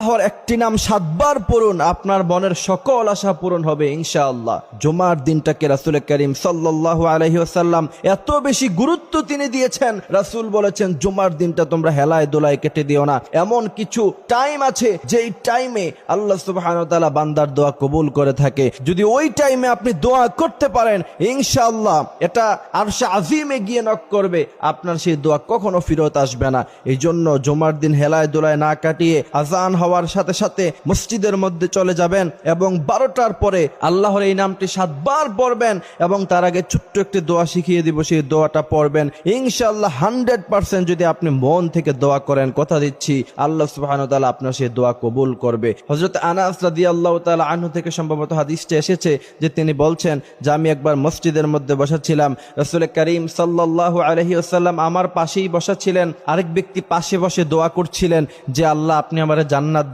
আল্লাহর একটি নাম 7 বার পড়ুন, আপনার মনের সকল আশা পূরণ হবে ইনশাআল্লাহ। জুমার দিনটাকে রাসূল করিম সাল্লাল্লাহু আলাইহি ওয়াসাল্লাম এত বেশি গুরুত্ব তিনি দিয়েছেন, রাসূল বলেছেন জুমার দিনটা তোমরা হেলায় দোলায় কেটে দিও না। এমন কিছু টাইম আছে যেই টাইমে আল্লাহ সুবহানাহু ওয়া তাআলা বান্দার দোয়া কবুল করে থাকে। যদি ওই টাইমে আপনি দোয়া করতে পারেন ইনশাআল্লাহ এটা আরশে আজিমে গিয়ে নক করবে, আপনার সেই দোয়া কখনো ফেরত আসবে না। এই জন্য জুমার দিন হেলায় দোলায় না কাটিয়ে আজান হওয়ার সাথে সাথে মসজিদের মধ্যে চলে যাবেন এবং 12টার পরে আল্লাহর এই নামটি 7 বার পড়বেন এবং তার আগে ছোট্ট একটি দোয়া শিখিয়ে দিব, সেই দোয়াটা পড়বেন ইনশাআল্লাহ। 100% যদি আপনি মন থেকে দোয়া করেন, কথা দিচ্ছি আল্লাহ সুবহানাহু ওয়া তাআলা আপনার সেই দোয়া কবুল করবে। হযরত আনাস রাদিয়াল্লাহু তাআলা আনহু থেকে সম্ভবত হাদিসটা এসেছে যে তিনি বলছেন যে আমি একবার মসজিদের মধ্যে বসা ছিলাম, রাসূল করিম সাল্লাল্লাহু আলাইহি ওয়াসাল্লাম আমার পাশেই বসা ছিলেন, আরেক ব্যক্তি পাশে বসে দোয়া করছিলেন যে আল্লাহ আপনি আমারে জান্নাত